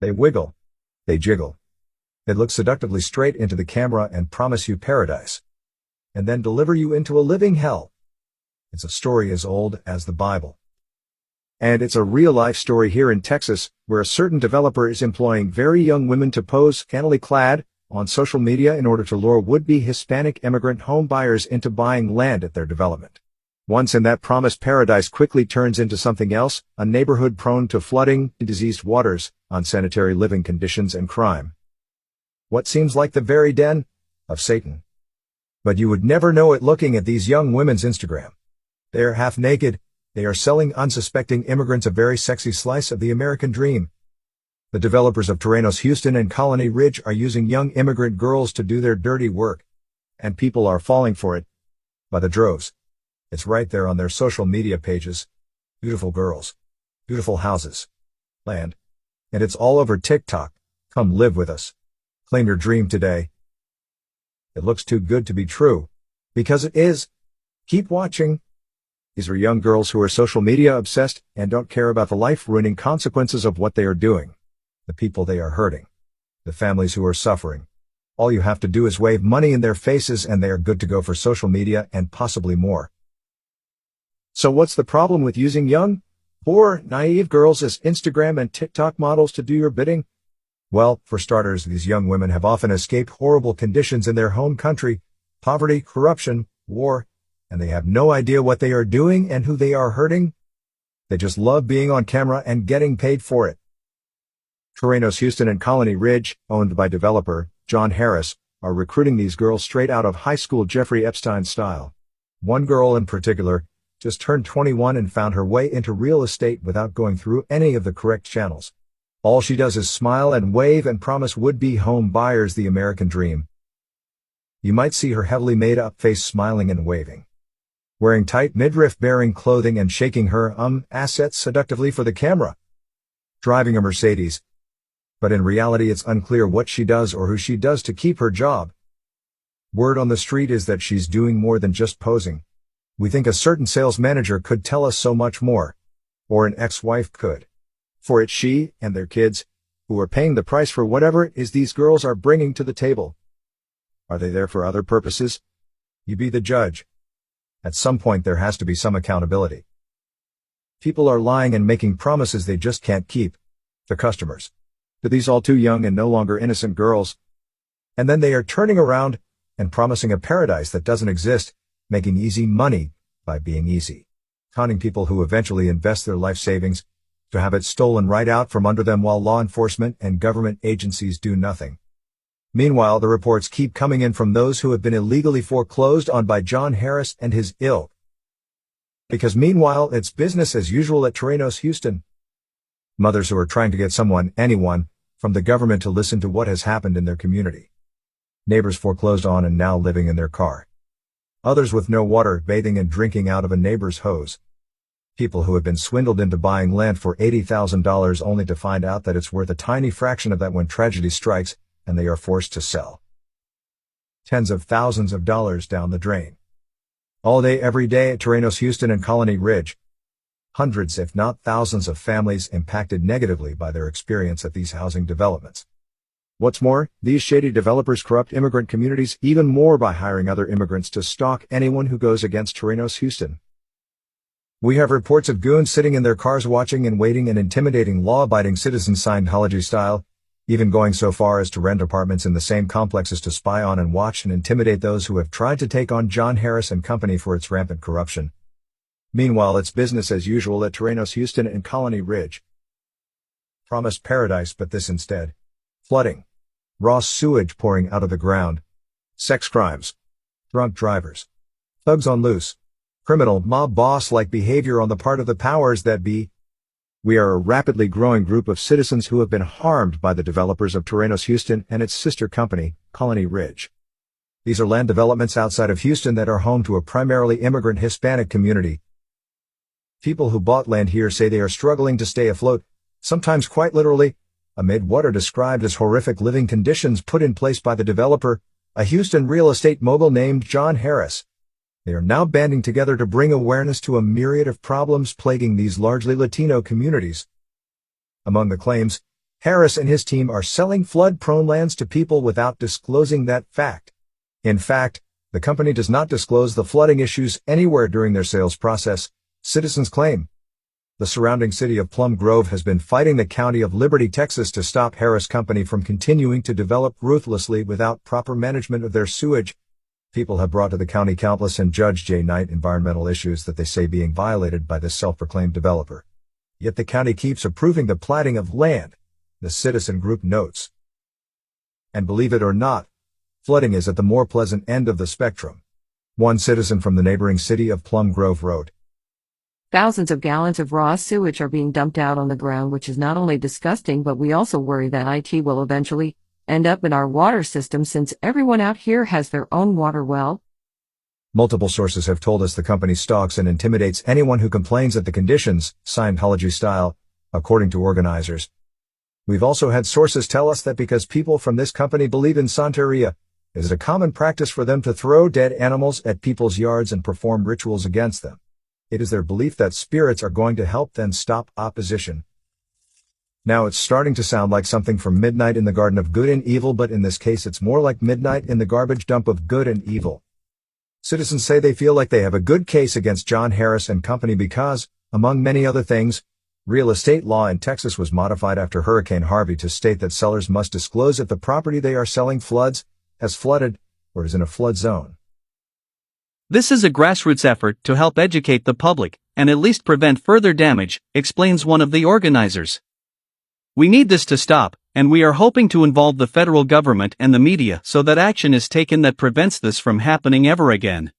They wiggle. They jiggle. They look seductively straight into the camera and promise you paradise. And then deliver you into a living hell. It's a story as old as the Bible. And it's a real-life story here in Texas, where a certain developer is employing very young women to pose scantily clad on social media in order to lure would-be Hispanic immigrant home buyers into buying land at their development. Once in that promised paradise quickly turns into something else, a neighborhood prone to flooding, diseased waters, unsanitary living conditions and crime. What seems like the very den of Satan. But you would never know it looking at these young women's Instagram. They are half naked. They are selling unsuspecting immigrants a very sexy slice of the American dream. The developers of Terrenos Houston and Colony Ridge are using young immigrant girls to do their dirty work. And people are falling for it. By the droves. It's right there on their social media pages. Beautiful girls. Beautiful houses. Land. And it's all over TikTok. Come live with us. Claim your dream today. It looks too good to be true. Because it is. Keep watching. These are young girls who are social media obsessed and don't care about the life-ruining consequences of what they are doing. The people they are hurting. The families who are suffering. All you have to do is wave money in their faces and they are good to go for social media and possibly more. So what's the problem with using young, poor, naive girls as Instagram and TikTok models to do your bidding? Well, for starters, these young women have often escaped horrible conditions in their home country, poverty, corruption, war, and they have no idea what they are doing and who they are hurting. They just love being on camera and getting paid for it. Terrenos Houston and Colony Ridge, owned by developer John Harris, are recruiting these girls straight out of high school Jeffrey Epstein style. One girl in particular just turned 21 and found her way into real estate without going through any of the correct channels. All she does is smile and wave and promise would-be home buyers the American dream. You might see her heavily made-up face smiling and waving. Wearing tight midriff-bearing clothing and shaking her assets seductively for the camera. Driving a Mercedes. But in reality it's unclear what she does or who she does to keep her job. Word on the street is that she's doing more than just posing. We think a certain sales manager could tell us so much more. Or an ex-wife could. For it's she and their kids who are paying the price for whatever it is these girls are bringing to the table. Are they there for other purposes? You be the judge. At some point there has to be some accountability. People are lying and making promises they just can't keep. To customers. To these all too young and no longer innocent girls. And then they are turning around and promising a paradise that doesn't exist, making easy money by being easy. Conning people who eventually invest their life savings to have it stolen right out from under them while law enforcement and government agencies do nothing. Meanwhile, the reports keep coming in from those who have been illegally foreclosed on by John Harris and his ilk. Because meanwhile, it's business as usual at Terrenos Houston. Mothers who are trying to get anyone, from the government to listen to what has happened in their community. Neighbors foreclosed on and now living in their car. Others with no water, bathing and drinking out of a neighbor's hose. People who have been swindled into buying land for $80,000 only to find out that it's worth a tiny fraction of that when tragedy strikes and they are forced to sell. Tens of thousands of dollars down the drain. All day every day at Terrenos Houston and Colony Ridge. Hundreds if not thousands of families impacted negatively by their experience at these housing developments. What's more, these shady developers corrupt immigrant communities even more by hiring other immigrants to stalk anyone who goes against Terrenos Houston. We have reports of goons sitting in their cars watching and waiting and intimidating law-abiding citizens Scientology style, even going so far as to rent apartments in the same complexes to spy on and watch and intimidate those who have tried to take on John Harris and company for its rampant corruption. Meanwhile, it's business as usual at Terrenos Houston and Colony Ridge. Promised paradise, but this instead. Flooding. Raw sewage pouring out of the ground. Sex crimes. Drunk drivers. Thugs on loose. Criminal mob boss-like behavior on the part of the powers that be. We are a rapidly growing group of citizens who have been harmed by the developers of Terrenos Houston and its sister company, Colony Ridge. These are land developments outside of Houston that are home to a primarily immigrant Hispanic community. People who bought land here say they are struggling to stay afloat, sometimes quite literally, amid what are described as horrific living conditions put in place by the developer, a Houston real estate mogul named John Harris. They are now banding together to bring awareness to a myriad of problems plaguing these largely Latino communities. Among the claims, Harris and his team are selling flood-prone lands to people without disclosing that fact. In fact, the company does not disclose the flooding issues anywhere during their sales process, citizens claim. The surrounding city of Plum Grove has been fighting the county of Liberty, Texas to stop Harris Company from continuing to develop ruthlessly without proper management of their sewage. People have brought to the county countless and Judge J. Knight environmental issues that they say being violated by this self-proclaimed developer. Yet the county keeps approving the platting of land, the citizen group notes. And believe it or not, flooding is at the more pleasant end of the spectrum. One citizen from the neighboring city of Plum Grove wrote, Thousands of gallons of raw sewage are being dumped out on the ground, which is not only disgusting, but we also worry that it will eventually end up in our water system since everyone out here has their own water well. Multiple sources have told us the company stalks and intimidates anyone who complains at the conditions, Scientology style, according to organizers. We've also had sources tell us that because people from this company believe in Santeria, it is a common practice for them to throw dead animals at people's yards and perform rituals against them. It is their belief that spirits are going to help them stop opposition. Now it's starting to sound like something from Midnight in the Garden of Good and Evil, but in this case it's more like Midnight in the Garbage Dump of Good and Evil. Citizens say they feel like they have a good case against John Harris and Company because, among many other things, real estate law in Texas was modified after Hurricane Harvey to state that sellers must disclose if the property they are selling floods, has flooded, or is in a flood zone. This is a grassroots effort to help educate the public, and at least prevent further damage, explains one of the organizers. We need this to stop, and we are hoping to involve the federal government and the media so that action is taken that prevents this from happening ever again.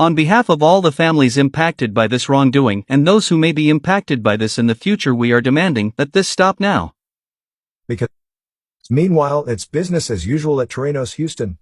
On behalf of all the families impacted by this wrongdoing and those who may be impacted by this in the future, we are demanding that this stop now. Meanwhile, it's business as usual at Terrenos Houston.